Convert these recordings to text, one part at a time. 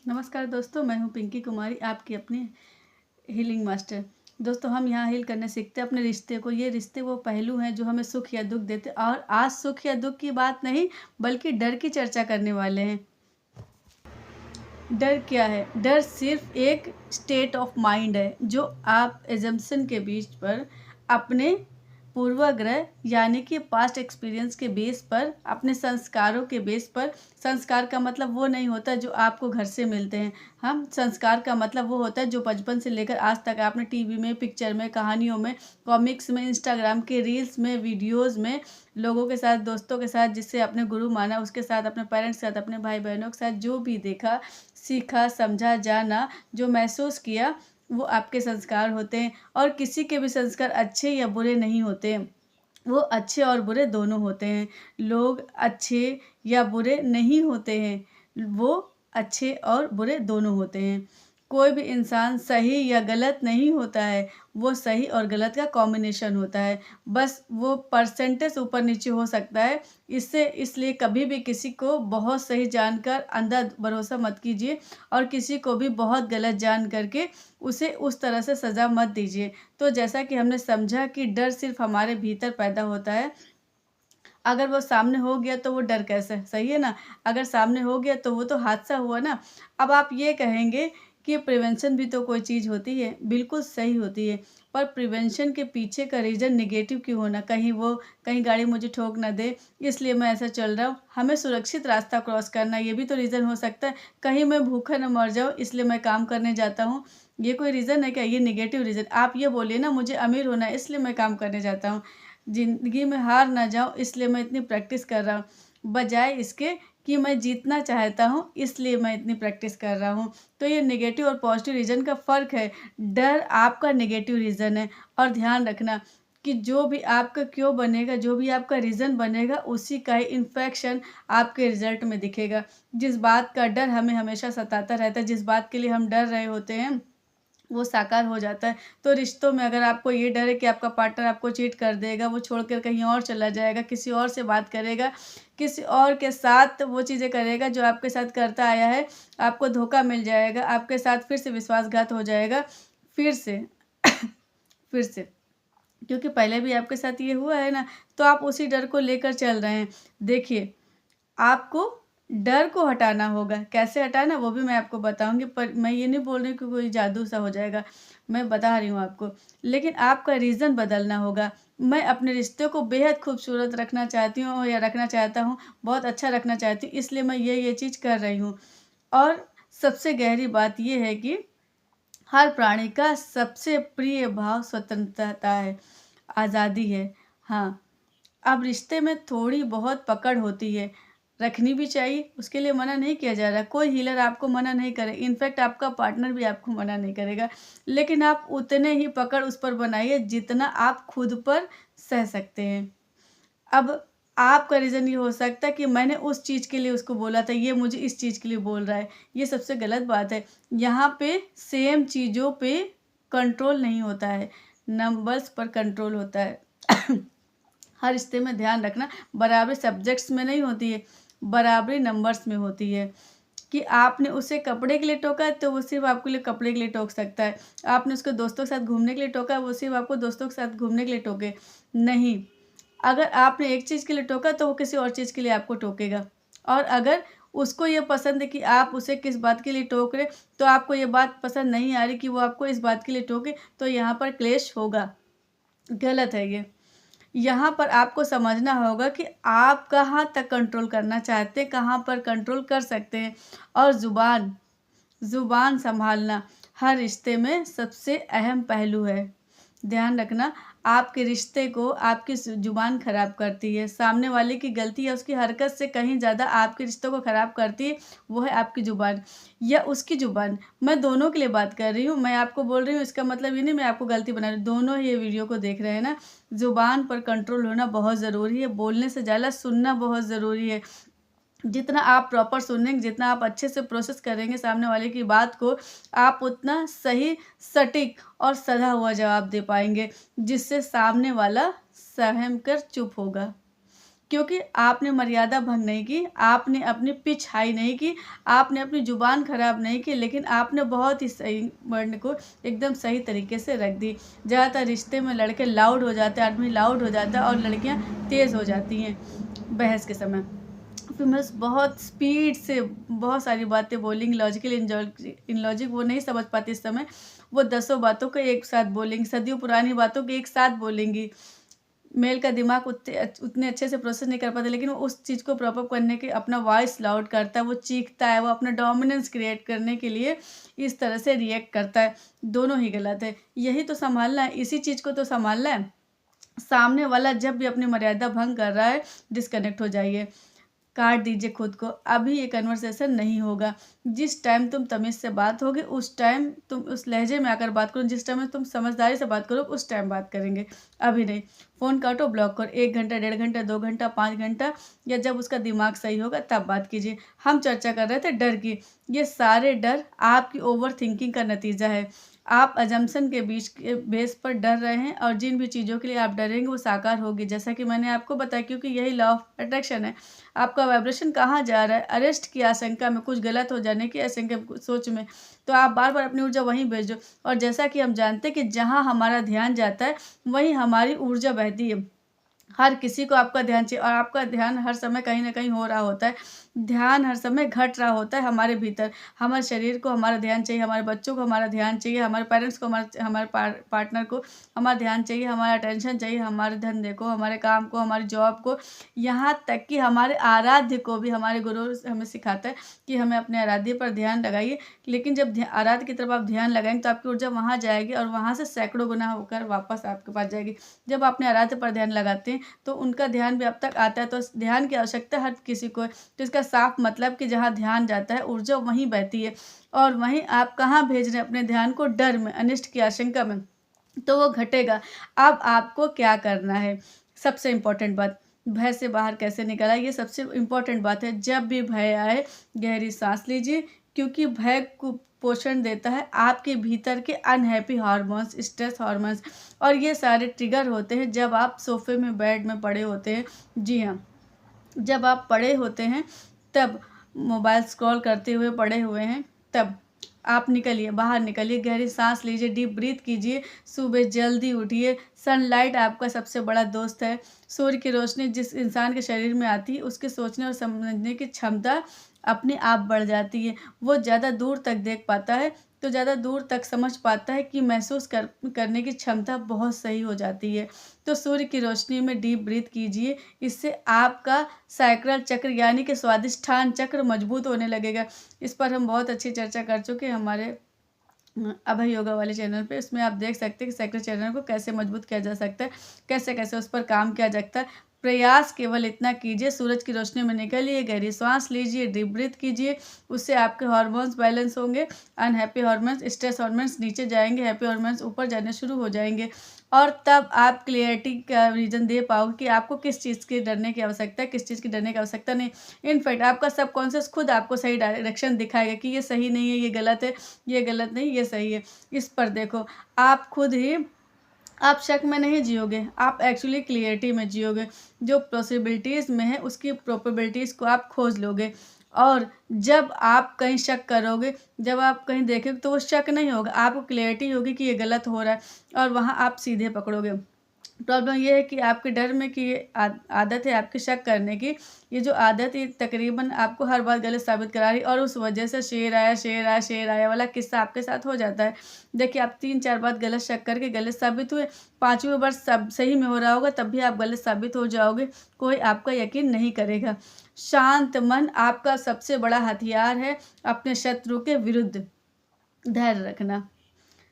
नमस्कार दोस्तों, मैं हूँ पिंकी कुमारी, आपकी अपनी हीलिंग मास्टर। दोस्तों, हम यहाँ हील करने सीखते हैं अपने रिश्ते को। ये रिश्ते वो पहलू हैं जो हमें सुख या दुख देते हैं, और आज सुख या दुख की बात नहीं बल्कि डर की चर्चा करने वाले हैं। डर क्या है? डर सिर्फ एक स्टेट ऑफ माइंड है जो आप एजम्पशन के बीच पर अपने पूर्वाग्रह यानी कि पास्ट एक्सपीरियंस के बेस पर, अपने संस्कारों के बेस पर। संस्कार का मतलब वो नहीं होता जो आपको घर से मिलते हैं। हम संस्कार का मतलब वो होता है जो बचपन से लेकर आज तक आपने टीवी में, पिक्चर में, कहानियों में, कॉमिक्स में, इंस्टाग्राम के रील्स में, वीडियोज़ में, लोगों के साथ, दोस्तों के साथ, जिससे अपने गुरु माना, उसके साथ, अपने पेरेंट्स के साथ, अपने भाई बहनों के साथ जो भी देखा, सीखा, समझा, जाना, जो महसूस किया, वो आपके संस्कार होते हैं। और किसी के भी संस्कार अच्छे या बुरे नहीं होते, वो अच्छे और बुरे दोनों होते हैं। लोग अच्छे या बुरे नहीं होते हैं, वो अच्छे और बुरे दोनों होते हैं। कोई भी इंसान सही या गलत नहीं होता है, वो सही और गलत का कॉम्बिनेशन होता है। बस वो परसेंटेज ऊपर नीचे हो सकता है। इसलिए कभी भी किसी को बहुत सही जानकर अंधा भरोसा मत कीजिए, और किसी को भी बहुत गलत जान करके उसे उस तरह से सज़ा मत दीजिए। तो जैसा कि हमने समझा कि डर सिर्फ़ हमारे भीतर पैदा होता है। अगर वो सामने हो गया तो वो डर कैसे? सही है ना? अगर सामने हो गया तो वो तो हादसा हुआ ना। अब आप ये कहेंगे कि प्रिवेंशन भी तो कोई चीज़ होती है। बिल्कुल सही होती है, पर प्रिवेंशन के पीछे का रीज़न नेगेटिव क्यों होना? कहीं गाड़ी मुझे ठोक ना दे, इसलिए मैं ऐसा चल रहा हूँ। हमें सुरक्षित रास्ता क्रॉस करना, ये भी तो रीज़न हो सकता है। कहीं मैं भूखा ना मर जाऊँ, इसलिए मैं काम करने जाता हूँ। ये कोई रीज़न है क्या? ये नेगेटिव रीज़न। आप ये बोलिए ना, मुझे अमीर होना है इसलिए मैं काम करने जाता हूँ। ज़िंदगी में हार ना जाऊँ इसलिए मैं इतनी प्रैक्टिस कर रहा हूँ, बजाय इसके कि मैं जीतना चाहता हूँ इसलिए मैं इतनी प्रैक्टिस कर रहा हूँ। तो ये नेगेटिव और पॉजिटिव रीज़न का फ़र्क है। डर आपका नेगेटिव रीज़न है, और ध्यान रखना कि जो भी आपका क्यों बनेगा, जो भी आपका रीज़न बनेगा, उसी का ही इन्फेक्शन आपके रिज़ल्ट में दिखेगा। जिस बात का डर हमें हमेशा सताता रहता है, जिस बात के लिए हम डर रहे होते हैं, वो साकार हो जाता है। तो रिश्तों में अगर आपको ये डर है कि आपका पार्टनर आपको चीट कर देगा, वो छोड़कर कहीं और चला जाएगा, किसी और से बात करेगा, किसी और के साथ वो चीज़ें करेगा जो आपके साथ करता आया है, आपको धोखा मिल जाएगा, आपके साथ फिर से विश्वासघात हो जाएगा, फिर से फिर से, क्योंकि पहले भी आपके साथ ये हुआ है ना, तो आप उसी डर को लेकर चल रहे हैं। देखिए, आपको डर को हटाना होगा। कैसे हटाना वो भी मैं आपको बताऊँगी, पर मैं ये नहीं बोल रही कि कोई जादू सा हो जाएगा, मैं बता रही हूँ आपको। लेकिन आपका रीज़न बदलना होगा। मैं अपने रिश्ते को बेहद खूबसूरत रखना चाहती हूँ या रखना चाहता हूँ, बहुत अच्छा रखना चाहती हूँ, इसलिए मैं ये चीज़ कर रही हूँ। और सबसे गहरी बात ये है कि हर प्राणी का सबसे प्रिय भाव स्वतंत्रता है, आज़ादी है। हाँ, अब रिश्ते में थोड़ी बहुत पकड़ होती है, रखनी भी चाहिए, उसके लिए मना नहीं किया जा रहा। कोई हीलर आपको मना नहीं करे, इनफैक्ट आपका पार्टनर भी आपको मना नहीं करेगा। लेकिन आप उतने ही पकड़ उस पर बनाइए जितना आप खुद पर सह सकते हैं। अब आपका रीज़न ये हो सकता है कि मैंने उस चीज़ के लिए उसको बोला था, ये मुझे इस चीज़ के लिए बोल रहा है। ये सबसे गलत बात है। यहाँ पे सेम चीज़ों पे कंट्रोल नहीं होता है, नंबर्स पर कंट्रोल होता है। हर रिश्ते में ध्यान रखना, बराबरी सब्जेक्ट्स में नहीं होती है, बराबरी नंबर्स में होती है। कि आपने उसे कपड़े के लिए टोका है तो वो सिर्फ़ आपके लिए कपड़े के लिए टोक सकता है। आपने उसको दोस्तों के साथ घूमने के लिए टोका है, वो सिर्फ़ आपको दोस्तों के साथ घूमने के लिए टोके। नहीं, अगर आपने एक चीज़ के लिए टोका तो वो किसी और चीज़ के लिए आपको टोकेगा। और अगर उसको ये पसंद है कि आप उसे किस बात के लिए टोक रहे, तो आपको ये बात पसंद नहीं आ रही कि वो आपको इस बात के लिए टोके, तो यहाँ पर क्लेश होगा। गलत है ये। यहाँ पर आपको समझना होगा कि आप कहाँ तक कंट्रोल करना चाहते हैं, कहाँ पर कंट्रोल कर सकते हैं। और ज़ुबान सँभालना हर रिश्ते में सबसे अहम पहलू है। ध्यान रखना, आपके रिश्ते को आपकी ज़ुबान ख़राब करती है। सामने वाले की गलती या उसकी हरकत से कहीं ज़्यादा आपके रिश्तों को ख़राब करती है, वो है आपकी ज़ुबान या उसकी ज़ुबान। मैं दोनों के लिए बात कर रही हूँ, मैं आपको बोल रही हूँ इसका मतलब ये नहीं मैं आपको गलती बना रही हूँ। दोनों ही ये वीडियो को देख रहे हैं ना, ज़ुबान पर कंट्रोल होना बहुत ज़रूरी है, बोलने से ज़्यादा सुनना बहुत ज़रूरी है। जितना आप प्रॉपर सुनेंगे, जितना आप अच्छे से प्रोसेस करेंगे सामने वाले की बात को, आप उतना सही, सटीक और सधा हुआ जवाब दे पाएँगे, जिससे सामने वाला सहम कर चुप होगा। क्योंकि आपने मर्यादा भंग नहीं की, आपने अपनी पिच हाई नहीं की, आपने अपनी ज़ुबान खराब नहीं की, लेकिन आपने बहुत ही सही वर्ड को एकदम सही तरीके से रख दी। ज़्यादातर रिश्ते में लड़के लाउड हो जाते हैं, आदमी लाउड हो जाता है और लड़कियाँ तेज़ हो जाती हैं बहस के समय। फीमेल्स बहुत स्पीड से बहुत सारी बातें बोलेंगी, लॉजिकल इनलॉजिक वो नहीं समझ पाती इस समय, वो दसों बातों को एक साथ बोलेंगी, सदियों पुरानी बातों को एक साथ बोलेंगी। मेल का दिमाग उतने अच्छे से प्रोसेस नहीं कर पाता, लेकिन वो उस चीज़ को प्रॉपर करने के अपना वॉइस लाउड करता है, वो चीखता है, वो अपना डोमिनेंस क्रिएट करने के लिए इस तरह से रिएक्ट करता है। दोनों ही गलत है, यही तो संभालना है, इसी चीज़ को तो संभालना है। सामने वाला जब भी अपनी मर्यादा भंग कर रहा है, डिस्कनेक्ट हो जाइए, काट दीजिए खुद को। अभी ये कन्वर्सेशन नहीं होगा। जिस टाइम तुम तमीज़ से बात होगी उस टाइम तुम उस लहजे में आकर बात करो, जिस टाइम में तुम समझदारी से बात करो उस टाइम बात करेंगे, अभी नहीं। फ़ोन काटो, ब्लॉक करो, 1 घंटा, 1.5 घंटा, 2 घंटा, 5 घंटा, या जब उसका दिमाग सही होगा तब बात कीजिए। हम चर्चा कर रहे थे डर की। ये सारे डर आपकी ओवर थिंकिंग का नतीजा है। आप अजम्पशन के बीच के बेस पर डर रहे हैं, और जिन भी चीज़ों के लिए आप डरेंगे वो साकार होगी, जैसा कि मैंने आपको बताया, क्योंकि यही लॉ ऑफ अट्रैक्शन है। आपका वाइब्रेशन कहाँ जा रहा है, अरेस्ट की आशंका में, कुछ गलत हो जाने की आशंका में, सोच में, तो आप बार बार अपनी ऊर्जा वहीं भेज दो। और जैसा कि हम जानते हैं कि जहाँ हमारा ध्यान जाता है वहीं हमारी ऊर्जा बहती है। हर किसी को आपका ध्यान चाहिए, और आपका ध्यान हर समय कहीं न कहीं हो रहा होता है। ध्यान हर समय घट रहा होता है हमारे भीतर। हमारे शरीर को हमारा ध्यान चाहिए, हमारे बच्चों को हमारा ध्यान चाहिए, हमारे पेरेंट्स को हमारे पार्टनर को हमारा ध्यान चाहिए, हमारा अटेंशन चाहिए, हमारे धंधे को, हमारे काम को, हमारी जॉब को, यहाँ तक कि हमारे आराध्य को भी हमारे गुरु हमें सिखाता है कि हमें अपने आराध्य पर ध्यान लगाइए। लेकिन जब आराध्य की तरफ आप ध्यान लगाएंगे तो आपकी ऊर्जा वहाँ जाएगी, और वहाँ से सैकड़ों गुना होकर वापस आपके पास जाएगी। जब अपने आराध्य पर ध्यान लगाते हैं तो उनका ध्यान भी अब तक आता है। तो ध्यान की आवश्यकता हर किसी को है। तो इसका साफ मतलब कि जहाँ ध्यान जाता है ऊर्जा वहीं बहती है, और वहीं आप कहाँ भेज रहे हैं अपने ध्यान को, डर में, अनिष्ट की आशंका में, तो वो घटेगा। अब आपको क्या करना है, सबसे इम्पोर्टेंट बात, भय से बाहर कैसे निकल आए, ये सबसे इम्पोर्टेंट बात है। जब भी भय आए गहरी सांस लीजिए, क्योंकि भय को पोषण देता है आपके भीतर के अनहैप्पी हार्मोन्स, स्ट्रेस हार्मोन्स, और ये सारे ट्रिगर होते हैं जब आप सोफे में, बेड में पड़े होते हैं। जी हाँ, जब आप पड़े होते हैं तब, मोबाइल स्क्रॉल करते हुए पड़े हुए हैं तब, आप निकलिए, बाहर निकलिए, गहरी सांस लीजिए, डीप ब्रीथ कीजिए, सुबह जल्दी उठिए। सनलाइट आपका सबसे बड़ा दोस्त है। सूर्य की रोशनी जिस इंसान के शरीर में आती है उसके सोचने और समझने की क्षमता अपने आप बढ़ जाती है। वो ज़्यादा दूर तक देख पाता है, तो ज़्यादा दूर तक समझ पाता है कि महसूस करने की क्षमता बहुत सही हो जाती है। तो सूर्य की रोशनी में डीप ब्रीथ कीजिए, इससे आपका सैक्रल चक्र यानी कि स्वादिष्ठान चक्र मजबूत होने लगेगा। इस पर हम बहुत अच्छी चर्चा कर चुके हैं हमारे अभय योगा वाले चैनल पे। इसमें आप देख सकते हैं कि सैक्रल चैनल को कैसे मजबूत किया जा सकता है, कैसे कैसे उस पर काम किया जाता है। प्रयास केवल इतना कीजिए, सूरज की रोशनी में निकलिए, गहरी सांस लीजिए, डीप ब्रीथ कीजिए, उससे आपके हार्मोन्स बैलेंस होंगे। अनहैप्पी हार्मोन्स, स्ट्रेस हार्मोन्स नीचे जाएंगे, हैप्पी हार्मोन्स ऊपर जाने शुरू हो जाएंगे, और तब आप क्लियरिटी का रीज़न दे पाओगे कि आपको किस चीज़ की डरने की आवश्यकता है, किस चीज़ की डरने की आवश्यकता नहीं। इनफैक्ट आपका सबकॉन्शियस खुद आपको सही डायरेक्शन दिखाएगा कि ये सही नहीं है, ये गलत है, ये गलत नहीं, ये सही है। इस पर देखो, आप खुद ही, आप शक में नहीं जियोगे, आप एक्चुअली क्लियरिटी में जियोगे। जो पॉसिबिलिटीज़ में है उसकी प्रोबेबिलिटीज़ को आप खोज लोगे, और जब आप कहीं शक करोगे, जब आप कहीं देखेंगे, तो वो शक नहीं होगा, आपको क्लियरिटी होगी कि ये गलत हो रहा है, और वहाँ आप सीधे पकड़ोगे। प्रॉब्लम ये है कि आपके डर में कि ये आदत है आपकी शक करने की, ये जो आदत है तकरीबन आपको हर बार गलत साबित करा रही, और उस वजह से शेर आया, शेर आया, शेर आया वाला किस्सा आपके साथ हो जाता है। देखिए, आप 3-4 बार गलत शक करके गलत साबित हुए, 5वें बार सब सही में हो रहा होगा तब भी आप गलत साबित हो जाओगे, कोई आपका यकीन नहीं करेगा। शांत मन आपका सबसे बड़ा हथियार है अपने शत्रु के विरुद्ध। धैर्य रखना,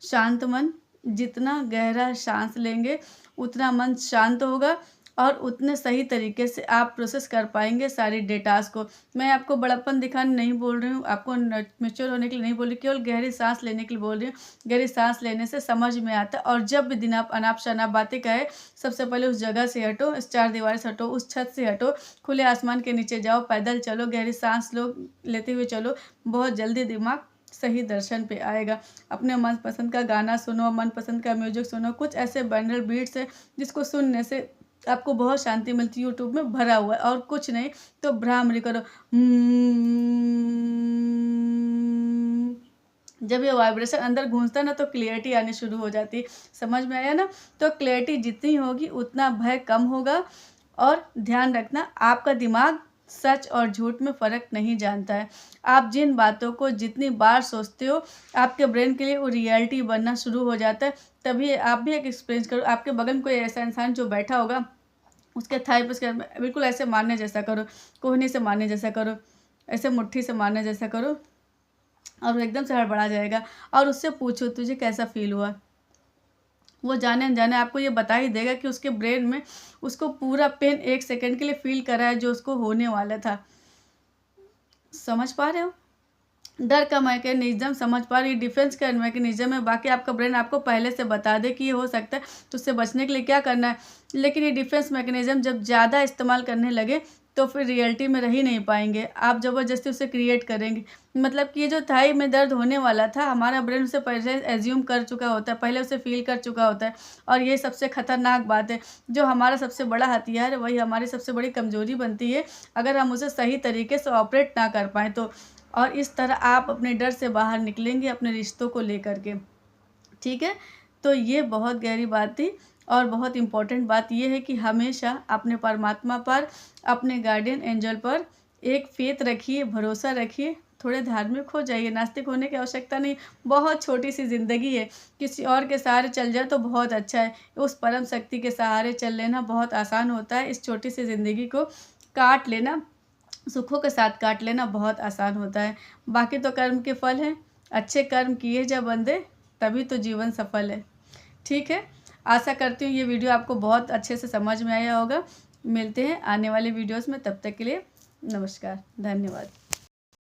शांत मन, जितना गहरा सांस लेंगे उतना मन शांत होगा, और उतने सही तरीके से आप प्रोसेस कर पाएंगे सारी डेटास को। मैं आपको बड़प्पन दिखाने नहीं बोल रही हूँ, आपको मैच्योर होने के लिए नहीं बोल रही, केवल गहरी सांस लेने के लिए बोल रही हूँ। गहरी सांस लेने से समझ में आता है, और जब भी दिन आप अनाप शनाप बातें कहे, सबसे पहले उस जगह से हटो, इस 4 दीवार से हटो, उस छत से हटो, खुले आसमान के नीचे जाओ, पैदल चलो, गहरी सांस लो, लेते हुए चलो, बहुत जल्दी दिमाग सही दर्शन पे आएगा। अपने मनपसंद का गाना सुनो, मनपसंद का म्यूजिक सुनो, कुछ ऐसे बनरल बीट्स है जिसको सुनने से आपको बहुत शांति मिलती है। यूट्यूब में भरा हुआ है। और कुछ नहीं तो भ्रामरी करो। जब ये वाइब्रेशन अंदर गूंजता है ना तो क्लियरिटी आनी शुरू हो जाती है। समझ में आया ना? तो क्लियरिटी जितनी होगी उतना भय कम होगा। और ध्यान रखना, आपका दिमाग सच और झूठ में फ़र्क नहीं जानता है। आप जिन बातों को जितनी बार सोचते हो, आपके ब्रेन के लिए वो रियलिटी बनना शुरू हो जाता है। तभी आप भी एक एक्सपीरियंस करो। आपके बगल में कोई ऐसा इंसान जो बैठा होगा, उसके थाई पे उसके बिल्कुल ऐसे मारने जैसा करो, कोहनी से मारने जैसा करो, ऐसे मुट्ठी से मारने जैसा करो, और वो एकदम से हड़बड़ा जाएगा। और उससे पूछो तुझे कैसा फील हुआ। वो जाने अनजाने आपको ये बता ही देगा कि उसके ब्रेन में उसको पूरा पेन 1 सेकंड के लिए फील करा है जो उसको होने वाला था। समझ पा रहे हो? डर का मैकेनिज्म समझ पा रही, डिफेंस का मैकेनिज्म है। बाकी आपका ब्रेन आपको पहले से बता दे कि ये हो सकता है तो उससे बचने के लिए क्या करना है। लेकिन ये डिफेंस मैकेनिज्म जब ज़्यादा इस्तेमाल करने लगे तो फिर रियलिटी में रह ही नहीं पाएंगे। आप ज़बरदस्ती उसे क्रिएट करेंगे। मतलब कि ये जो थाई में दर्द होने वाला था, हमारा ब्रेन उसे पहले एज्यूम कर चुका होता है, पहले उसे फील कर चुका होता है। और ये सबसे खतरनाक बात है। जो हमारा सबसे बड़ा हथियार है वही हमारी सबसे बड़ी कमज़ोरी बनती है, अगर हम उसे सही तरीके से ऑपरेट ना कर पाएँ तो। और इस तरह आप अपने डर से बाहर निकलेंगे अपने रिश्तों को लेकर के। ठीक है? तो ये बहुत गहरी बात थी। और बहुत इम्पोर्टेंट बात ये है कि हमेशा अपने परमात्मा पर, अपने गार्डियन एंजल पर एक फेथ रखिए, भरोसा रखिए। थोड़े धार्मिक हो जाइए, नास्तिक होने की आवश्यकता नहीं। बहुत छोटी सी ज़िंदगी है, किसी और के सहारे चल जाए तो बहुत अच्छा है। उस परम शक्ति के सहारे चल लेना बहुत आसान होता है। इस छोटी सी ज़िंदगी को काट लेना, सुखों के साथ काट लेना बहुत आसान होता है। बाकी तो कर्म के फल हैं। अच्छे कर्म किए जब बंदे, तभी तो जीवन सफल है। ठीक है? आशा करती हूँ ये वीडियो आपको बहुत अच्छे से समझ में आया होगा। मिलते हैं आने वाले वीडियोस में, तब तक के लिए नमस्कार, धन्यवाद।